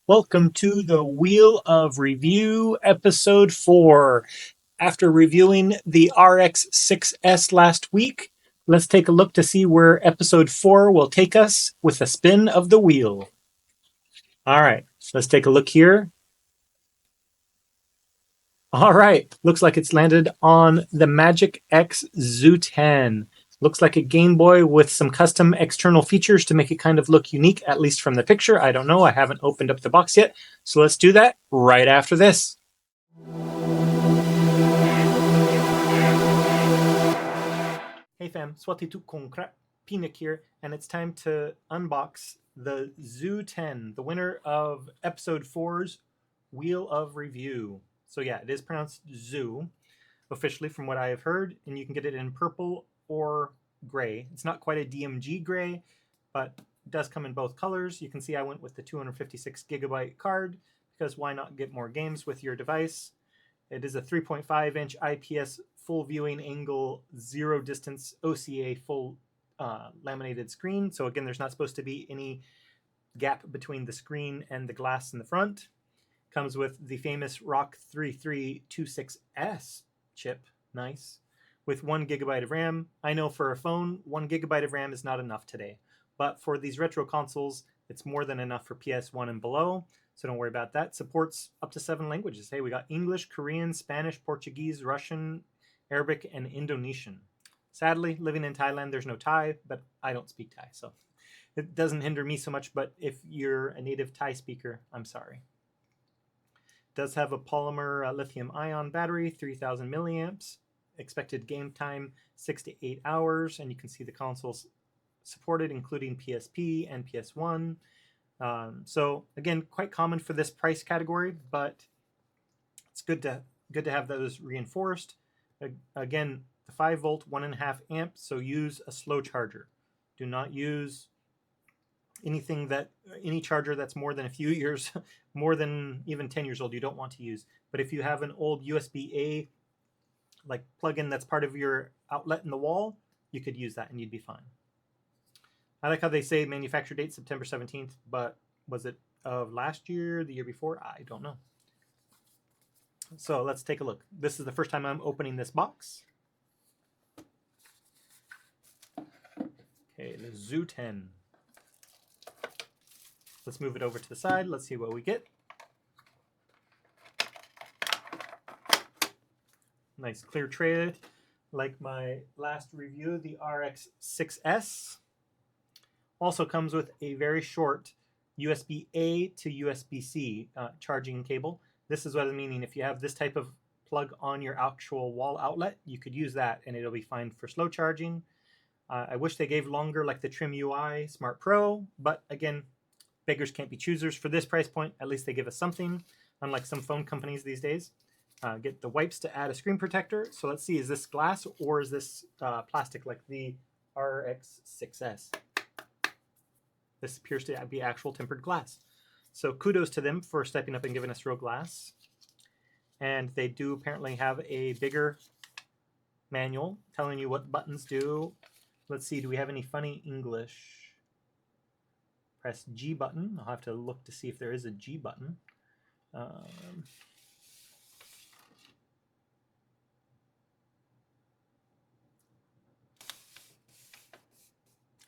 Welcome to the Wheel of Review, episode 4. After reviewing the RX 6S last week, let's take a look to see where episode 4 will take us with a spin of the wheel. All right, let's take a look here. All right, looks like it's landed on the MagicX XU10. Looks like a Game Boy with some custom external features to make it kind of look unique, at least from the picture. I don't know, I haven't opened up the box yet. So let's do that right after this. Hey fam, Swati tu konkret Pinik here, and it's time to unbox the XU10, the winner of episode 4's Wheel of Review. So yeah, it is pronounced Zoo, officially from what I have heard, and you can get it in purple or gray. It's not quite a DMG gray, but it does come in both colors. You can see I went with the 256 gigabyte card, because why not get more games with your device? It is a 3.5-inch IPS full viewing angle, zero distance OCA full laminated screen. So again, there's not supposed to be any gap between the screen and the glass in the front. Comes with the famous ROC 3326S chip, nice, with 1 gigabyte of RAM. I know for a phone, 1 gigabyte of RAM is not enough today, but for these retro consoles, it's more than enough for PS1 and below, so don't worry about that. Supports up to 7 languages. Hey, we got English, Korean, Spanish, Portuguese, Russian, Arabic, and Indonesian. Sadly, living in Thailand, there's no Thai, but I don't speak Thai, so it doesn't hinder me so much, but if you're a native Thai speaker, I'm sorry. Does have a polymer lithium-ion battery, 3,000 milliamps. Expected game time 6 to 8 hours, and you can see the consoles supported, including PSP and PS1. So again, quite common for this price category, but it's good to have those reinforced. Again, the 5-volt, 1.5 amp. So use a slow charger. Do not use any charger that's more than a few years, more than even 10 years old, you don't want to use. But if you have an old USB-A like plug-in that's part of your outlet in the wall, you could use that and you'd be fine. I like how they say manufacture date September 17th, but was it of last year, the year before? I don't know. So let's take a look. This is the first time I'm opening this box. Okay, the XU10. Let's move it over to the side. Let's see what we get. Nice clear tray, like my last review, the RX 6S. Also comes with a very short USB-A to USB-C charging cable. This is what I'm meaning. If you have this type of plug on your actual wall outlet, you could use that and it'll be fine for slow charging. I wish they gave longer like the Trim UI Smart Pro, but again, beggars can't be choosers. For this price point, at least they give us something, unlike some phone companies these days. Get the wipes to add a screen protector. So let's see, is this glass or is this plastic like the RX 6S? This appears to be actual tempered glass. So kudos to them for stepping up and giving us real glass. And they do apparently have a bigger manual telling you what buttons do. Let's see, do we have any funny English? Press G button. I'll have to look to see if there is a G button.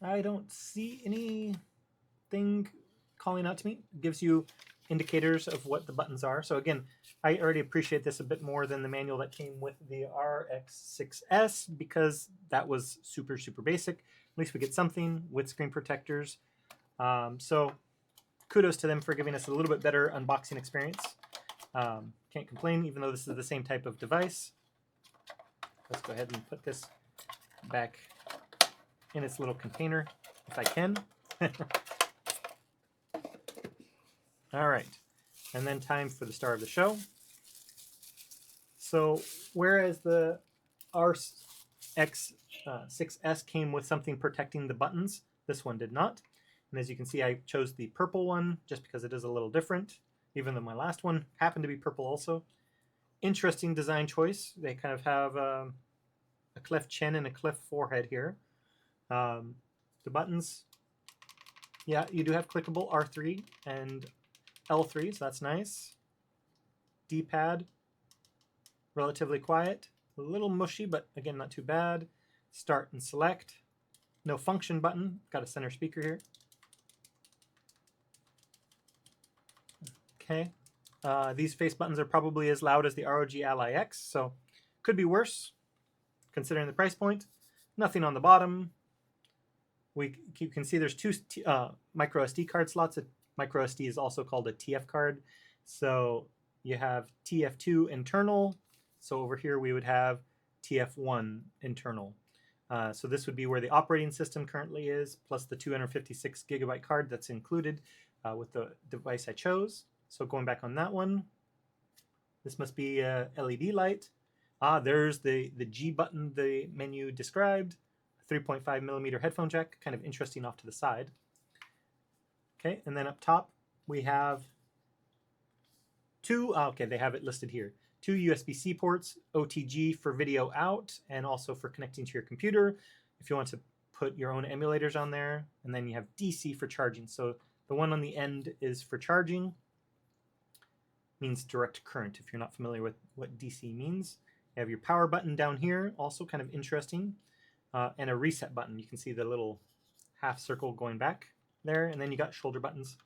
I don't see anything calling out to me. It gives you indicators of what the buttons are. So again, I already appreciate this a bit more than the manual that came with the RX 6S because that was super, super basic. At least we get something with screen protectors. So kudos to them for giving us a little bit better unboxing experience. Can't complain, even though this is the same type of device. Let's go ahead and put this back in its little container, if I can. All right, and then time for the star of the show. So whereas the RX 6S came with something protecting the buttons, this one did not. And as you can see, I chose the purple one just because it is a little different, even though my last one happened to be purple also. Interesting design choice. They kind of have a cleft chin and a cleft forehead here. The buttons, yeah, you do have clickable R3 and L3, so that's nice. D-pad, relatively quiet. A little mushy, but again, not too bad. Start and select. No function button. Got a center speaker here. Okay. These face buttons are probably as loud as the ROG Ally X, so could be worse considering the price point. Nothing on the bottom. You can see there's two micro SD card slots. A micro SD is also called a TF card. So you have TF2 internal. So over here we would have TF1 internal. So this would be where the operating system currently is, plus the 256 gigabyte card that's included with the device I chose. So going back on that one, this must be a LED light. There's the G button the menu described. 3.5 millimeter headphone jack, kind of interesting off to the side. Okay, and then up top we have two, okay, they have it listed here. Two USB-C ports, OTG for video out, and also for connecting to your computer if you want to put your own emulators on there. And then you have DC for charging. So the one on the end is for charging. Means direct current if you're not familiar with what DC means. You have your power button down here, also kind of interesting. And a reset button. You can see the little half circle going back there, and then you got shoulder buttons.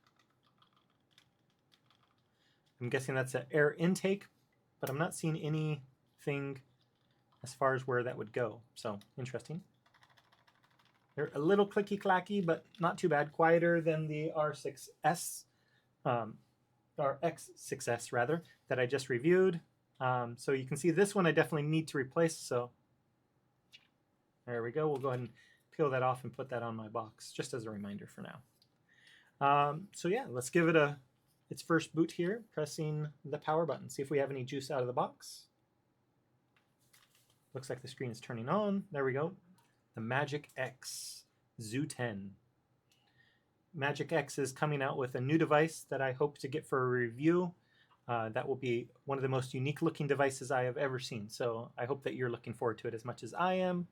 I'm guessing that's an air intake, but I'm not seeing anything as far as where that would go. So interesting. They're a little clicky clacky, but not too bad. Quieter than the R6S, RX6S rather, that I just reviewed. So you can see this one I definitely need to replace. So there we go. We'll go ahead and peel that off and put that on my box, just as a reminder for now. So yeah, let's give it its first boot here, pressing the power button. See if we have any juice out of the box. Looks like the screen is turning on. There we go. The MagicX XU10. MagicX is coming out with a new device that I hope to get for a review. That will be one of the most unique looking devices I have ever seen. So I hope that you're looking forward to it as much as I am.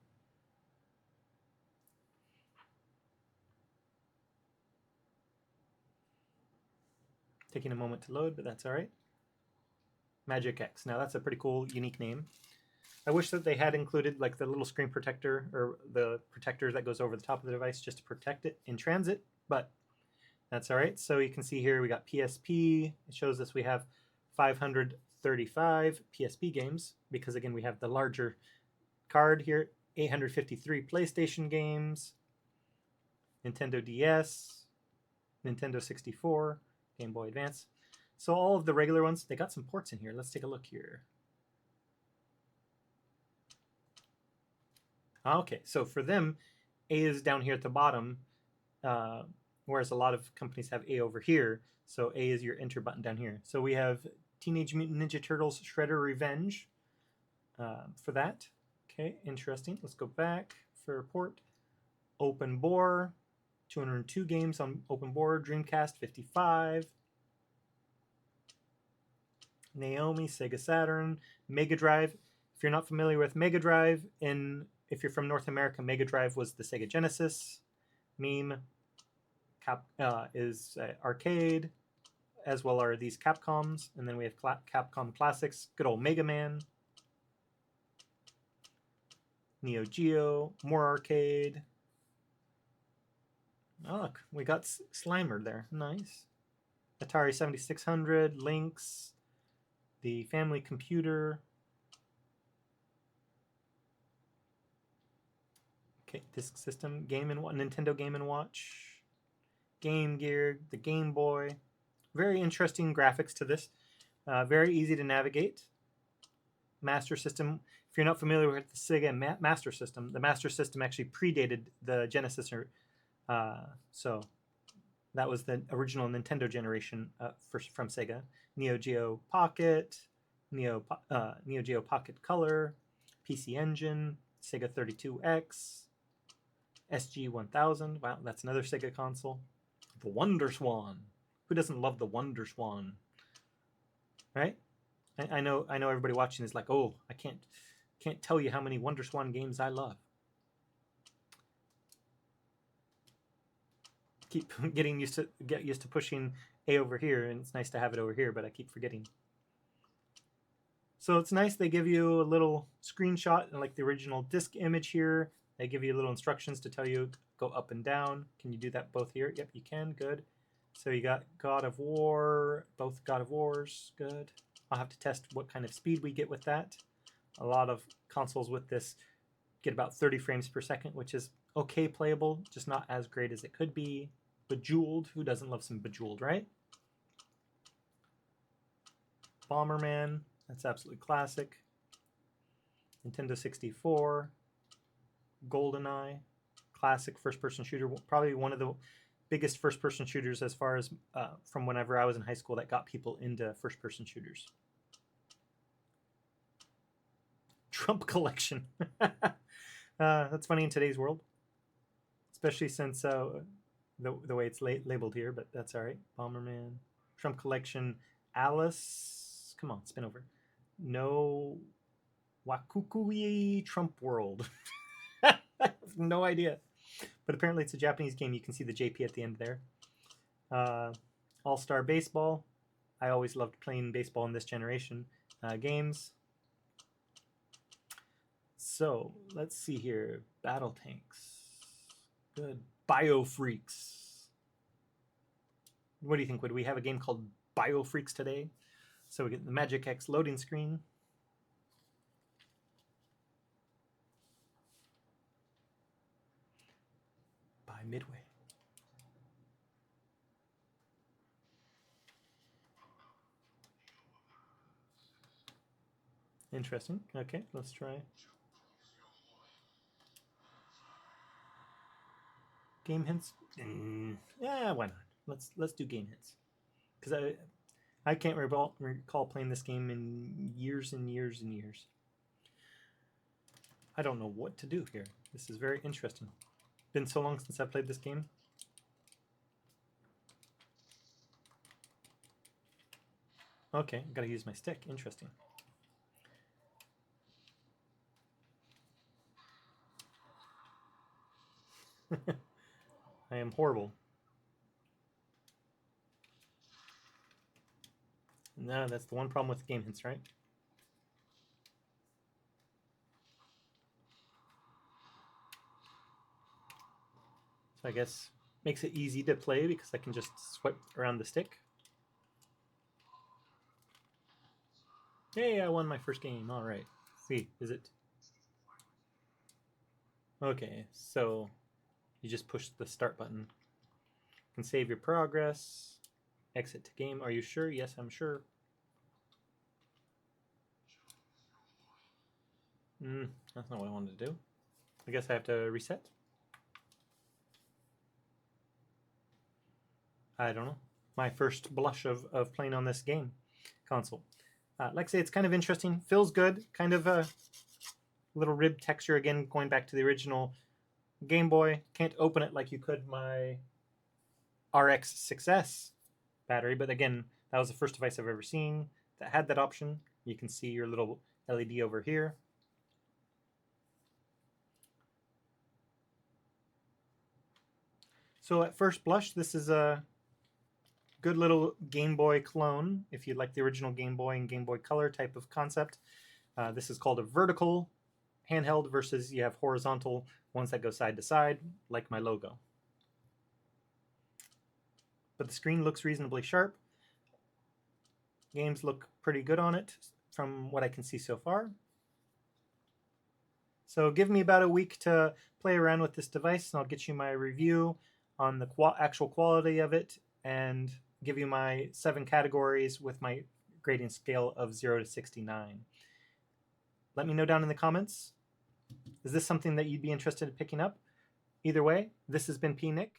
Taking a moment to load, but that's all right. MagicX. Now that's a pretty cool, unique name. I wish that they had included like the little screen protector or the protector that goes over the top of the device just to protect it in transit, but that's all right. So you can see here we got PSP. It shows us we have 535 PSP games because again we have the larger card here. 853 PlayStation games, Nintendo DS, Nintendo 64, Game Boy Advance. So all of the regular ones, they got some ports in here. Let's take a look here. Okay, so for them, A is down here at the bottom, whereas a lot of companies have A over here. So A is your enter button down here. So we have Teenage Mutant Ninja Turtles Shredder Revenge for that. Okay, interesting. Let's go back for a port. Open Bore, 202 games on Open Bore. Dreamcast, 55. Naomi, Sega Saturn. Mega Drive. If you're not familiar with Mega Drive, if you're from North America, Mega Drive was the Sega Genesis. Meme is arcade, as well are these Capcoms. And then we have Capcom Classics, good old Mega Man. Neo Geo, more arcade. Oh, look, we got Slimer there. Nice. Atari 7600, Lynx, the Family Computer. Okay, Disk System, Nintendo Game & Watch, Game Gear, the Game Boy. Very interesting graphics to this. Very easy to navigate. Master System. If you're not familiar with the Sega Master System, the Master System actually predated the Genesis. So that was the original Nintendo generation from Sega. Neo Geo Pocket, Neo Geo Pocket Color, PC Engine, Sega 32X, SG-1000. Wow, that's another Sega console. The Wonder Swan. Who doesn't love the Wonder Swan? Right? I know everybody watching is like, oh, I can't tell you how many Wonder Swan games I love. keep get used to pushing A over here, and it's nice to have it over here, but I keep forgetting. So it's nice they give you a little screenshot and like the original disk image here. They give you little instructions to tell you to go up and down. Can you do that both here? Yep, you can. Good. So you got God of War, both God of Wars. Good. I'll have to test what kind of speed we get with that. A lot of consoles with this get about 30 frames per second, which is okay playable, just not as great as it could be. Bejeweled. Who doesn't love some Bejeweled, right? Bomberman. That's absolutely classic. Nintendo 64. GoldenEye. Classic first-person shooter. Probably one of the biggest first-person shooters as far as from whenever I was in high school that got people into first-person shooters. Trump collection. That's funny in today's world, especially since the way it's labeled here, but that's all right. Bomberman. Trump collection. Alice. Come on, spin over. No. Wakukui Trump World. I have no idea. But apparently it's a Japanese game. You can see the JP at the end there. All-Star Baseball. I always loved playing baseball in this generation. Games. So, let's see here. Battle Tanks. Good. Biofreaks. What do you think? Would we have a game called Biofreaks today? So we get the MagicX loading screen. By Midway. Interesting. Okay, let's try. Game hints? Yeah, why not? Let's do game hints. Because I can't recall playing this game in years and years and years. I don't know what to do here. This is very interesting. Been so long since I played this game. Okay, gotta use my stick. Interesting. I am horrible. No, that's the one problem with game hints, right? So I guess makes it easy to play because I can just swipe around the stick. Hey, I won my first game. All right. See, is it? Okay, so you just push the start button. You can save your progress. Exit to game. Are you sure? Yes, I'm sure. That's not what I wanted to do. I guess I have to reset. I don't know. My first blush of playing on this game console. Like I say, it's kind of interesting. Feels good. Kind of a little rib texture again, going back to the original Game Boy. Can't open it like you could my RX 6S battery, but again, that was the first device I've ever seen that had that option. You can see your little LED over here. So at first blush, this is a good little Game Boy clone, if you like the original Game Boy and Game Boy Color type of concept. This is called a vertical handheld versus you have horizontal ones that go side to side, like my logo. But the screen looks reasonably sharp. Games look pretty good on it from what I can see so far. So give me about a week to play around with this device, and I'll get you my review on the actual quality of it and give you my 7 categories with my grading scale of 0 to 69. Let me know down in the comments. Is this something that you'd be interested in picking up? Either way, this has been P. Nick.